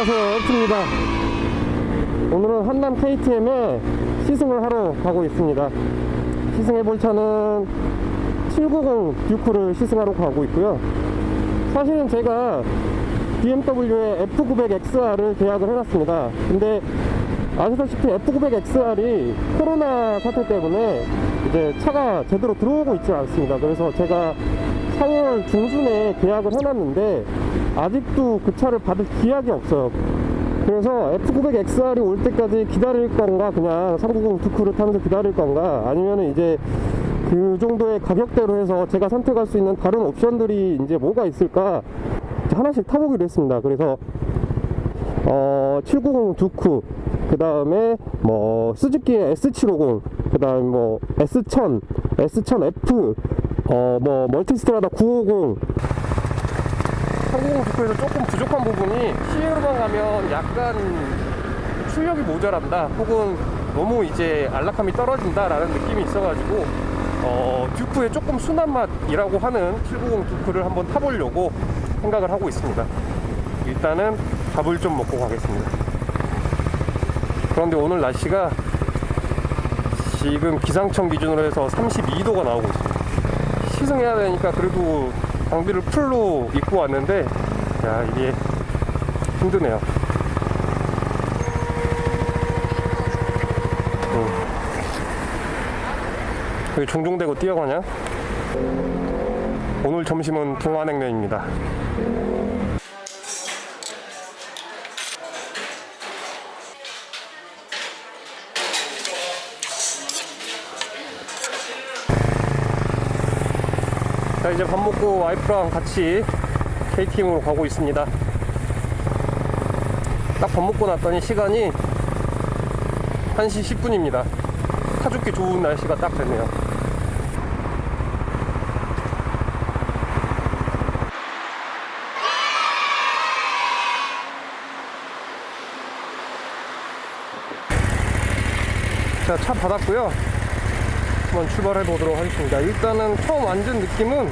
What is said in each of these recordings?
안녕하세요, F입니다. 오늘은 한남 KTM에 시승을 하러 가고 있습니다. 시승해볼 차는 790 듀크를 시승하러 가고 있고요. 사실은 제가 BMW의 F900XR을 계약을 해놨습니다. 근데 아시다시피 F900XR이 코로나 사태 때문에 이제 차가 제대로 들어오고 있지 않습니다. 그래서 제가 4월 중순에 계약을 해놨는데 아직도 그 차를 받을 기약이 없어요. 그래서 F900XR이 올 때까지 기다릴 건가, 그냥 390 듀크를 타면서 기다릴 건가, 아니면은 이제 그 정도의 가격대로 해서 제가 선택할 수 있는 다른 옵션들이 이제 뭐가 있을까 하나씩 타보기로 했습니다. 그래서 790 듀크, 그 다음에 뭐 스즈키의 S750, 그 다음에 뭐 S1000, S1000F, 뭐 멀티스트라다 950. 390 듀크에서 조금 부족한 부분이 CL로만 가면 약간 출력이 모자란다, 혹은 너무 이제 안락함이 떨어진다 라는 느낌이 있어가지고 듀크의 조금 순한 맛이라고 하는 790 듀크를 한번 타보려고 생각을 하고 있습니다. 일단은 밥을 좀 먹고 가겠습니다. 그런데 오늘 날씨가 지금 기상청 기준으로 해서 32도가 나오고 있습니다. 시승해야 되니까 그래도 장비를 풀로 입고 왔는데, 야, 이게 힘드네요. 여기 종종 대고 뛰어가냐? 오늘 점심은 동안냉면입니다. 자, 이제 밥 먹고 와이프랑 같이 KTM으로 가고 있습니다. 딱 밥 먹고 났더니 시간이 1시 10분입니다. 타 죽기 좋은 날씨가 딱 됐네요. 자, 차 받았고요. 한번 출발해 보도록 하겠습니다. 일단은 처음 앉은 느낌은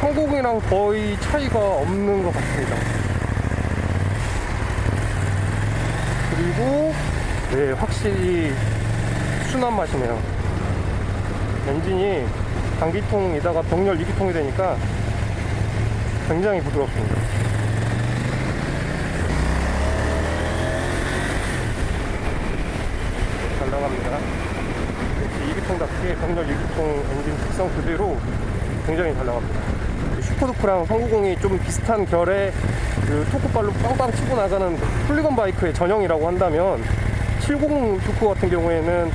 390이랑 거의 차이가 없는 것 같습니다. 그리고 네, 확실히 순한 맛이네요. 엔진이 단기통에다가 병렬 2기통이 되니까 굉장히 부드럽습니다. 잘 나갑니다. 2기통답게 병렬 2기통 엔진 특성 그대로 굉장히 잘 나갑니다. 슈퍼듀크랑 390이 좀 비슷한 결의 그 토크발로 빵빵 치고 나가는 훌리건 바이크의 전형이라고 한다면, 790 듀크 같은 경우에는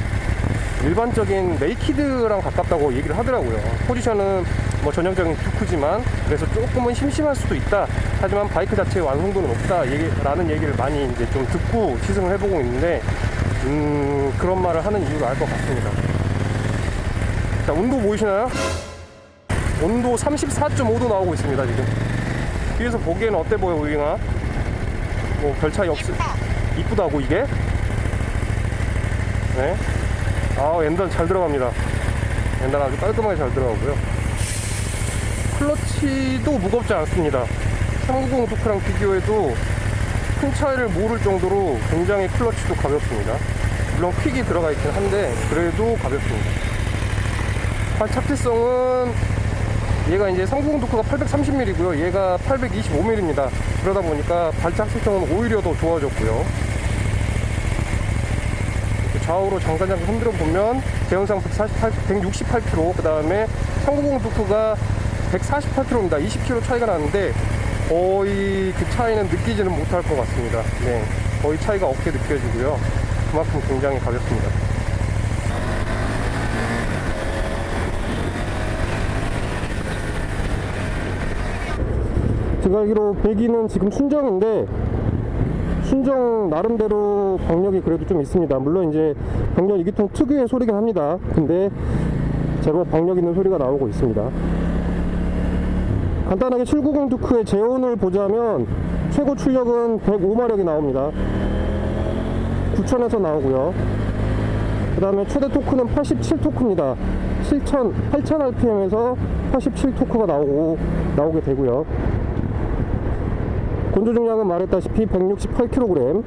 일반적인 네이키드랑 가깝다고 얘기를 하더라고요. 포지션은 뭐 전형적인 듀크지만 그래서 조금은 심심할 수도 있다, 하지만 바이크 자체의 완성도는 높다 라는 얘기를 많이 이제 좀 듣고 시승을 해보고 있는데, 그런 말을 하는 이유를 알 것 같습니다. 자, 온도 보이시나요? 온도 34.5도 나오고 있습니다. 지금 뒤에서 보기에는 어때 보여, 우잉아? 뭐 별 차이 없어. 이쁘다고 이게? 네. 아, 엔단 잘 들어갑니다. 엔단 아주 깔끔하게 잘 들어가고요. 클러치도 무겁지 않습니다. 390 듀크랑 비교해도 큰 차이를 모를 정도로 굉장히 클러치도 가볍습니다. 물론 퀵이 들어가 있긴 한데 그래도 가볍습니다. 발 착지성은 얘가 이제 390 듀크가 830mm고요. 얘가 825mm입니다. 그러다 보니까 발 착지성은 오히려 더 좋아졌고요. 좌우로 장단장 흔들어 보면 제형상 168km, 그 다음에 390 듀크가 148km입니다. 20km 차이가 나는데 거의 그 차이는 느끼지는 못할 것 같습니다. 네, 거의 차이가 없게 느껴지고요. 그만큼 굉장히 가볍습니다. 제가 알기로 배기는 지금 순정인데, 순정 나름대로 박력이 그래도 좀 있습니다. 물론 이제 병렬 2기통 특유의 소리긴 합니다. 근데 제법 박력 있는 소리가 나오고 있습니다. 간단하게 790 듀크의 제온을 보자면 최고 출력은 105마력이 나옵니다. 9,000에서 나오고요. 그 다음에 최대 토크는 87토크입니다. 8,000 rpm에서 87토크가 나오게 되고요. 건조 중량은 말했다시피 168kg.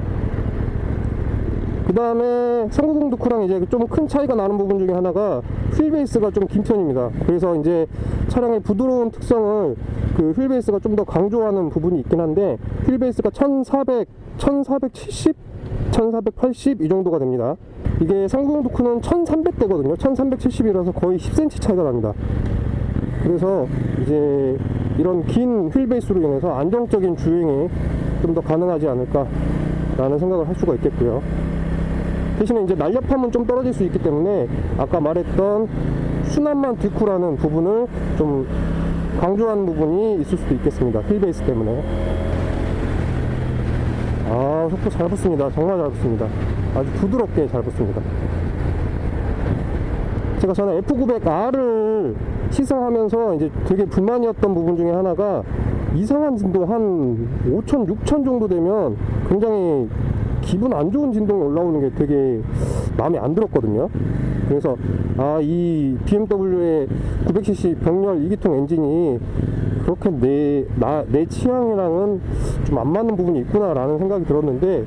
그 다음에 390 두크랑 이제 좀 큰 차이가 나는 부분 중에 하나가 휠베이스가 좀 긴 편입니다. 그래서 이제 차량의 부드러운 특성을 그 휠베이스가 좀 더 강조하는 부분이 있긴 한데, 휠베이스가 1470, 1480 이 정도가 됩니다. 이게 390 두크는 1300대거든요. 1370이라서 거의 10cm 차이가 납니다. 그래서 이제 이런 긴 휠베이스로 인해서 안정적인 주행이 좀 더 가능하지 않을까 라는 생각을 할 수가 있겠고요. 대신에 이제 날렵함은 좀 떨어질 수 있기 때문에 아까 말했던 순환만 듀크라는 부분을 좀 강조하는 부분이 있을 수도 있겠습니다. 휠베이스 때문에. 아, 속도 잘 붙습니다. 정말 잘 붙습니다. 아주 부드럽게 잘 붙습니다. 제가 전에 F900R을 시승하면서 이제 되게 불만이었던 부분 중에 하나가 이상한 진동 한 5,000, 6,000 정도 되면 굉장히 기분 안 좋은 진동이 올라오는 게 되게 마음에 안 들었거든요. 그래서 이 BMW의 900cc 병렬 2기통 엔진이 그렇게 내 취향이랑은 좀 안 맞는 부분이 있구나 라는 생각이 들었는데,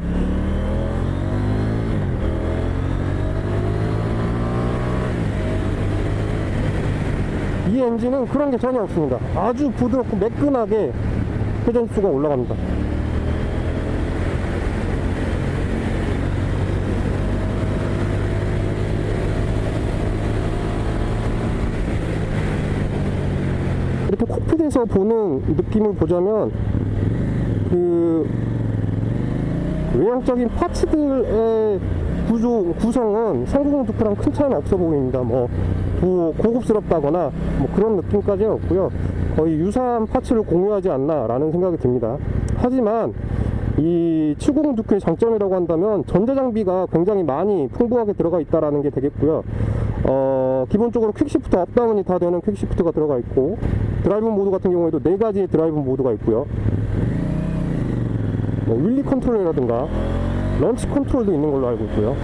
이 엔진은 그런 게 전혀 없습니다. 아주 부드럽고 매끈하게 회전수가 올라갑니다. 이렇게 콕핏에서 보는 느낌을 보자면 그 외형적인 파츠들의 구성은 390 두크랑 큰 차이는 없어 보입니다. 뭐 고급스럽다거나 뭐 그런 느낌까지는 없고요. 거의 유사한 파츠를 공유하지 않나 라는 생각이 듭니다. 하지만 이 790 두크의 장점이라고 한다면 전자장비가 굉장히 많이 풍부하게 들어가 있다라는 게 되겠고요. 기본적으로 퀵시프트 업다운이 다 되는 퀵시프트가 들어가 있고, 드라이브 모드 같은 경우에도 4가지의 드라이브 모드가 있고요. 윌리 컨트롤이라든가 런치 컨트롤도 있는 걸로 알고 있고요.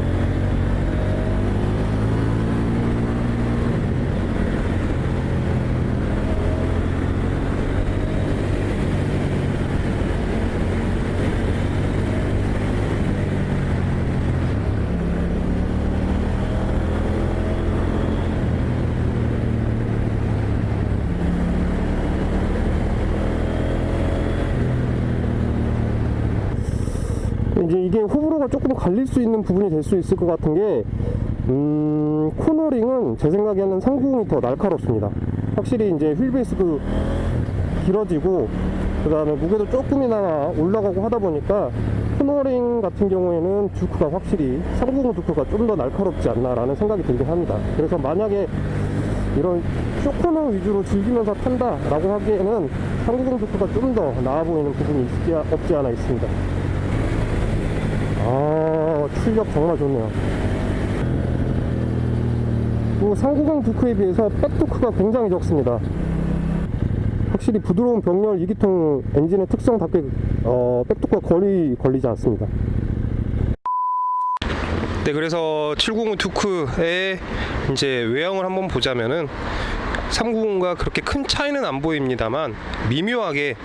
이제 이게 호불호가 조금 갈릴 수 있는 부분이 될 수 있을 것 같은 게, 코너링은 제 생각에는 390이 더 날카롭습니다. 확실히 이제 휠베이스도 길어지고, 그 다음에 무게도 조금이나마 올라가고 하다 보니까 코너링 같은 경우에는 듀크가 확실히 390 듀크가 좀 더 날카롭지 않나 라는 생각이 들긴 합니다. 그래서 만약에 이런 쇼코너 위주로 즐기면서 탄다 라고 하기에는 390 듀크가 좀 더 나아 보이는 부분이 없지 않아 있습니다. 출력 정말 좋네요. 그리고 390 듀크에 비해서 백두크가 굉장히 적습니다. 확실히 부드러운 병렬 2기통 엔진의 특성답게 백두크가 거의 걸리지 않습니다. 네, 그래서 790 듀크의 이제 외형을 한번 보자면은 390과 그렇게 큰 차이는 안 보입니다만 미묘하게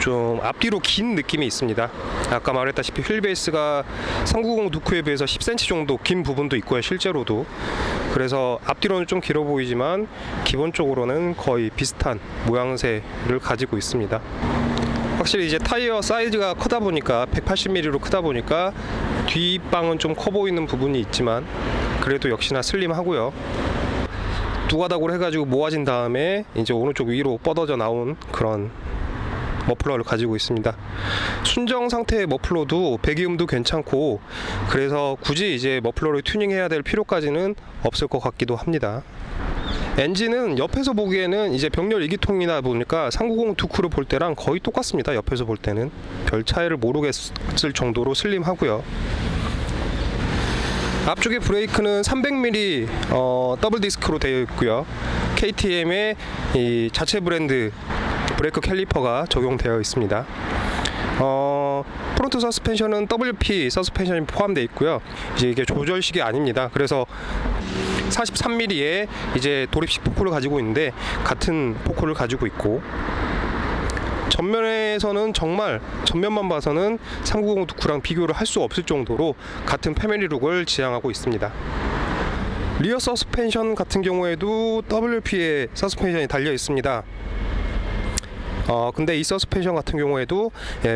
좀 앞뒤로 긴 느낌이 있습니다. 아까 말했다시피 휠베이스가 390 듀크에 비해서 10cm 정도 긴 부분도 있고요, 실제로도. 그래서 앞뒤로는 좀 길어 보이지만 기본적으로는 거의 비슷한 모양새를 가지고 있습니다. 확실히 이제 타이어 사이즈가 크다 보니까 180mm로 크다 보니까 뒷방은 좀 커 보이는 부분이 있지만 그래도 역시나 슬림하고요. 두 가닥으로 해가지고 모아진 다음에 이제 오른쪽 위로 뻗어져 나온 그런 머플러를 가지고 있습니다. 순정 상태의 머플러도 배기음도 괜찮고, 그래서 굳이 이제 머플러를 튜닝해야 될 필요까지는 없을 것 같기도 합니다. 엔진은 옆에서 보기에는 이제 병렬 2기통이다 보니까 390 듀크를 볼 때랑 거의 똑같습니다. 옆에서 볼 때는 별 차이를 모르겠을 정도로 슬림하고요. 앞쪽에 브레이크는 300mm 더블 디스크로 되어 있고요. KTM의 이 자체 브랜드 브레이크 캘리퍼가 적용되어 있습니다. 프론트 서스펜션은 WP 서스펜션이 포함되어 있고요. 이제 이게 조절식이 아닙니다. 그래서 43mm의 이제 도립식 포크를 가지고 있는데 같은 포크를 가지고 있고, 전면에서는 정말 전면만 봐서는 390 두쿠랑 비교를 할 수 없을 정도로 같은 패밀리룩을 지향하고 있습니다. 리어 서스펜션 같은 경우에도 WP의 서스펜션이 달려 있습니다. 근데 이 서스펜션 같은 경우에도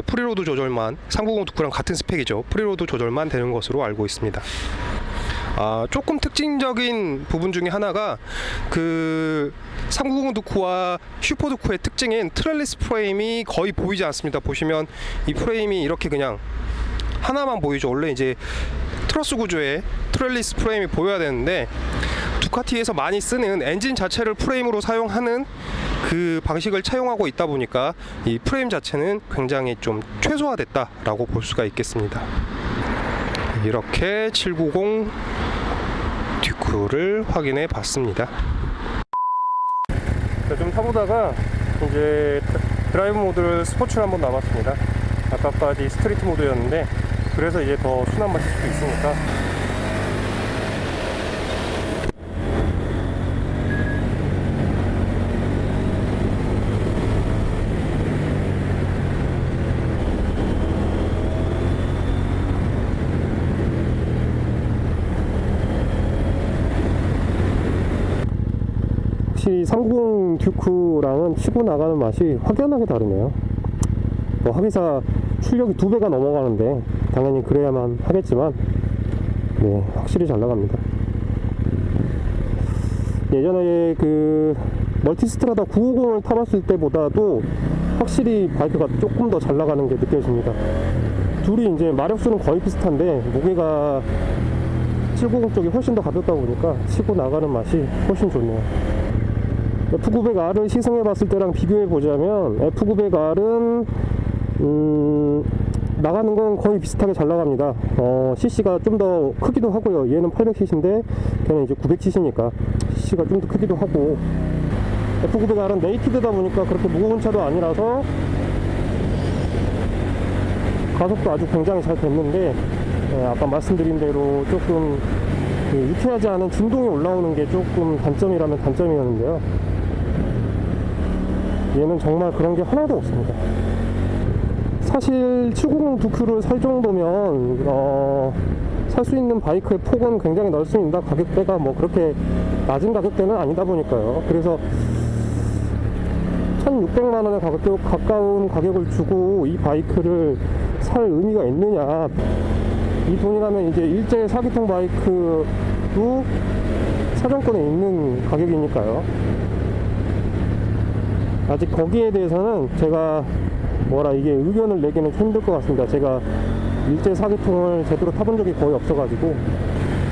프리로드 조절만 390 두쿠랑 같은 스펙이죠. 프리로드 조절만 되는 것으로 알고 있습니다. 조금 특징적인 부분 중에 하나가 그 390 두쿠와 슈퍼 두쿠의 특징인 트렐리스 프레임이 거의 보이지 않습니다. 보시면 이 프레임이 이렇게 그냥 하나만 보이죠. 원래 이제 트러스 구조의 트렐리스 프레임이 보여야 되는데 두카티에서 많이 쓰는 엔진 자체를 프레임으로 사용하는 그 방식을 차용하고 있다 보니까 이 프레임 자체는 굉장히 좀 최소화됐다라고 볼 수가 있겠습니다. 이렇게 790 듀크를 확인해 봤습니다. 좀 타보다가 이제 드라이브 모드를 스포츠로 한번 남았습니다. 아까까지 스트리트 모드였는데 그래서 이제 더 순한 맛일 수도 있으니까 확실히 390 듀크랑은 치고 나가는 맛이 확연하게 다르네요. 뭐 합의사 출력이 2배가 넘어가는데 당연히 그래야만 하겠지만 네, 확실히 잘 나갑니다. 예전에 그 멀티스트라다 950을 타봤을 때보다도 확실히 바이크가 조금 더 잘 나가는 게 느껴집니다. 둘이 이제 마력수는 거의 비슷한데 무게가 790 쪽이 훨씬 더 가볍다 보니까 치고 나가는 맛이 훨씬 좋네요. F900R을 시승해 봤을 때랑 비교해 보자면 F900R은 나가는 건 거의 비슷하게 잘 나갑니다. CC가 좀 더 크기도 하고요. 얘는 800cc인데 걔는 이제 900cc니까 CC가 좀 더 크기도 하고, F900R은 네이키드다 보니까 그렇게 무거운 차도 아니라서 가속도 아주 굉장히 잘 됐는데 아까 말씀드린 대로 조금 유쾌하지 않은 진동이 올라오는 게 조금 단점이라면 단점이었는데요. 얘는 정말 그런 게 하나도 없습니다. 사실 790 두큐를 살 정도면 살 수 있는 바이크의 폭은 굉장히 넓습니다. 가격대가 뭐 그렇게 낮은 가격대는 아니다 보니까요. 그래서 1600만원에 가까운 가격을 주고 이 바이크를 살 의미가 있느냐. 이 돈이라면 이제 일제 4기통 바이크도 사정권에 있는 가격이니까요. 아직 거기에 대해서는 제가 이게 의견을 내기는 힘들 것 같습니다. 제가 일제 4기통을 제대로 타본 적이 거의 없어가지고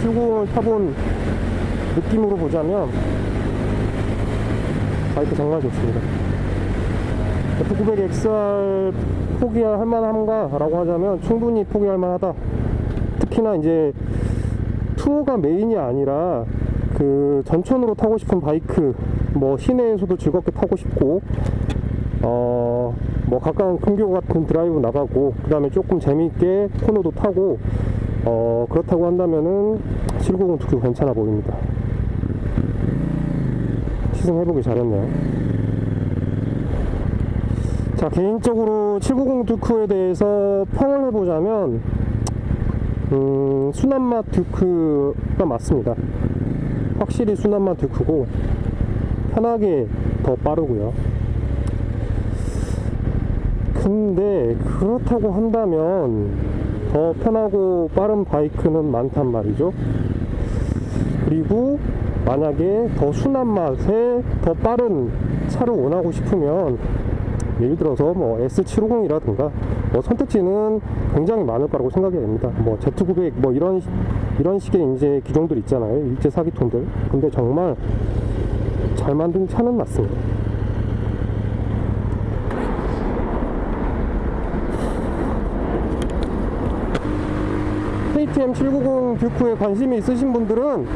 790을 타본 느낌으로 보자면 바이크 정말 좋습니다. F900XR 포기할 만한가 라고 하자면 충분히 포기할 만하다. 특히나 이제 투어가 메인이 아니라 그 전천으로 타고 싶은 바이크, 뭐 시내에서도 즐겁게 타고 싶고 뭐 가까운 근교 같은 드라이브 나가고 그 다음에 조금 재미있게 코너도 타고 그렇다고 한다면은 790 두큐 괜찮아 보입니다. 시승해보기 잘했네요. 자, 개인적으로 790 두큐에 대해서 평을 해보자면 순한맛 듀크가 맞습니다. 확실히 순한맛 듀크고 편하게 더 빠르고요. 근데 그렇다고 한다면 더 편하고 빠른 바이크는 많단 말이죠. 그리고 만약에 더 순한 맛에 더 빠른 차를 원하고 싶으면 예를 들어서 뭐 S750이라든가 뭐 선택지는 굉장히 많을 거라고 생각이 됩니다. 뭐 Z900 뭐 이런 식의 이제 기종들 있잖아요. 일제 4기통들. 근데 정말 잘 만든 차는 맞습니다. KTM 790 듀크에 관심이 있으신 분들은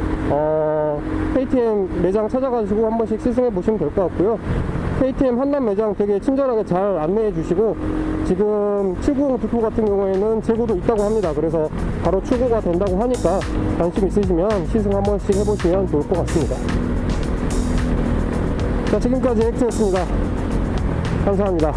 KTM 매장 찾아가시고 한 번씩 시승해 보시면 될 것 같고요. KTM 한남 매장 되게 친절하게 잘 안내해 주시고, 지금 790 듀크 같은 경우에는 재고도 있다고 합니다. 그래서 바로 출고가 된다고 하니까 관심 있으시면 시승 한 번씩 해보시면 좋을 것 같습니다. 자, 지금까지 엑스였습니다. 감사합니다.